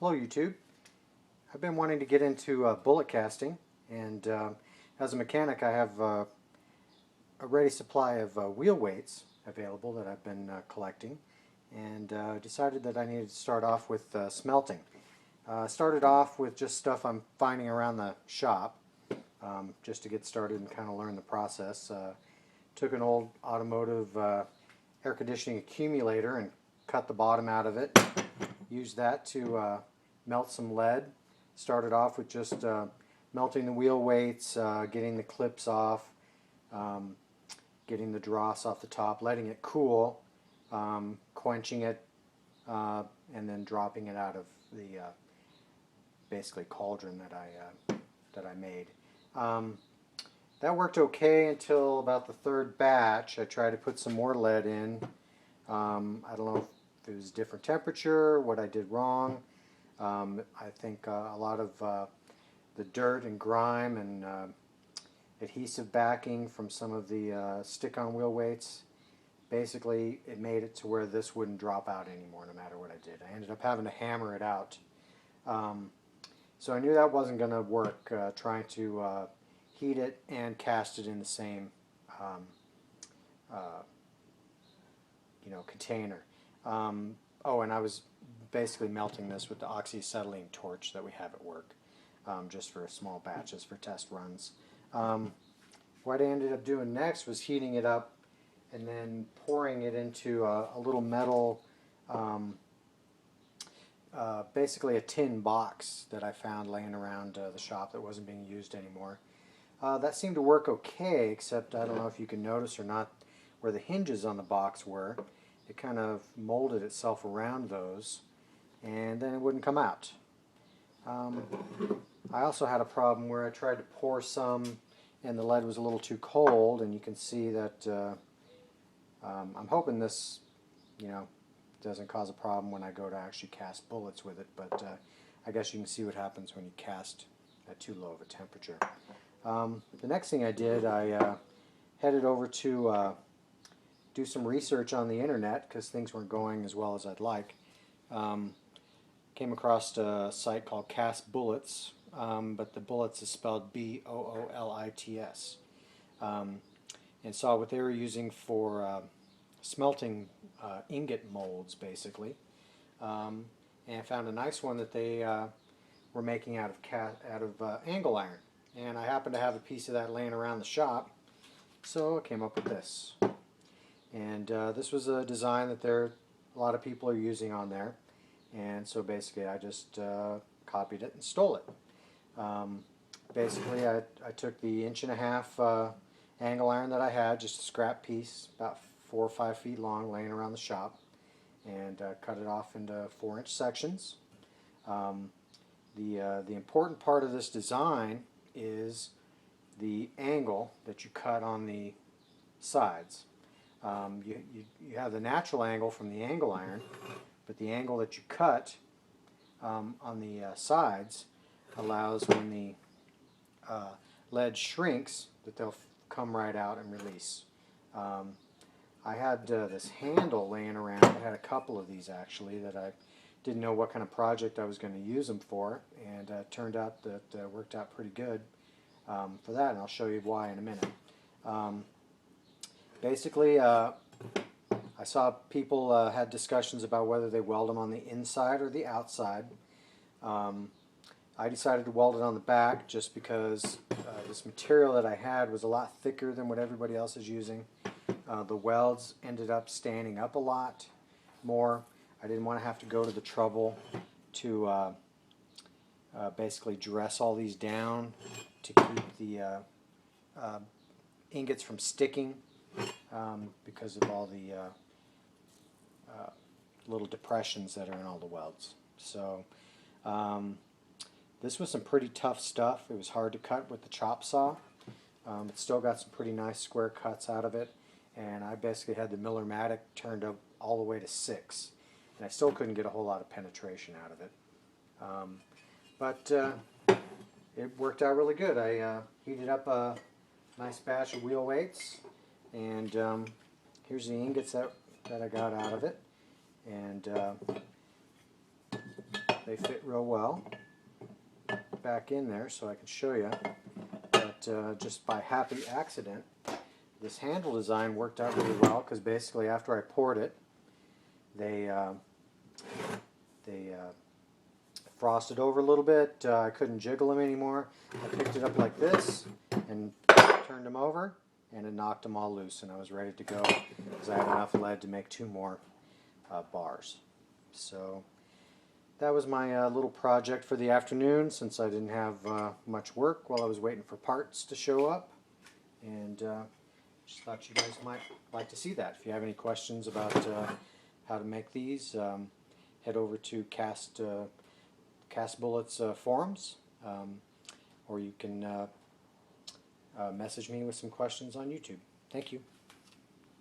Hello YouTube. I've been wanting to get into bullet casting, and as a mechanic I have a ready supply of wheel weights available that I've been collecting, and decided that I needed to start off with smelting. Started off with just stuff I'm finding around the shop, just to get started and kind of learn the process. Took an old automotive air conditioning accumulator and cut the bottom out of it. Used that to melt some lead. Started off with just melting the wheel weights, getting the clips off, getting the dross off the top, letting it cool, quenching it, and then dropping it out of the basically cauldron that I made. That worked okay until about the third batch. I tried to put some more lead in. I don't know if it was a different temperature, what I did wrong. I think a lot of the dirt and grime and adhesive backing from some of the stick-on wheel weights, basically it made it to where this wouldn't drop out anymore no matter what I did. I ended up having to hammer it out. So I knew that wasn't going to work, trying to heat it and cast it in the same container. Oh, and I was basically melting this with the oxyacetylene torch that we have at work, just for small batches for test runs. What I ended up doing next was heating it up and then pouring it into a little metal, basically a tin box that I found laying around the shop that wasn't being used anymore. That seemed to work okay, except I don't know if you can notice or not where the hinges on the box were. It kind of molded itself around those, and then it wouldn't come out. I also had a problem where I tried to pour some and the lead was a little too cold, and you can see that I'm hoping this doesn't cause a problem when I go to actually cast bullets with it, but I guess you can see what happens when you cast at too low of a temperature. The next thing I did, I headed over to do some research on the internet because things weren't going as well as I'd like. Came across a site called Cast Bullets, but the bullets is spelled B-O-O-L-I-T-S, and saw what they were using for smelting ingot molds, basically, and found a nice one that they were making out of angle iron, and I happened to have a piece of that laying around the shop, so I came up with this. And this was a design that a lot of people are using on there, and so basically I just copied it and stole it. Basically I took the 1.5" angle iron that I had, just a scrap piece about 4 or 5 feet long laying around the shop, and cut it off into 4-inch sections. The important part of this design is the angle that you cut on the sides. You have the natural angle from the angle iron, but the angle that you cut on the sides allows, when the lead shrinks, that they'll come right out and release. I had this handle laying around. I had a couple of these actually that I didn't know what kind of project I was going to use them for, and it turned out that worked out pretty good for that, and I'll show you why in a minute. Basically, I saw people had discussions about whether they weld them on the inside or the outside. I decided to weld it on the back just because this material that I had was a lot thicker than what everybody else is using. The welds ended up standing up a lot more. I didn't want to have to go to the trouble to basically dress all these down to keep the ingots from sticking, because of all the little depressions that are in all the welds. So this was some pretty tough stuff. It was hard to cut with the chop saw. It still got some pretty nice square cuts out of it, and I basically had the Miller-Matic turned up all the way to 6, and I still couldn't get a whole lot of penetration out of it. But it worked out really good. I heated up a nice batch of wheel weights, and here's the ingots that I got out of it, and they fit real well back in there, so I can show you. But just by happy accident, this handle design worked out really well, because basically after I poured it, they frosted over a little bit. I couldn't jiggle them anymore. I picked it up like this and turned them over, and it knocked them all loose, and I was ready to go because I had enough lead to make 2 more bars. So that was my little project for the afternoon, since I didn't have much work while I was waiting for parts to show up. And just thought you guys might like to see that. If you have any questions about how to make these, head over to Cast Bullets forums, or you can message me with some questions on YouTube. Thank you.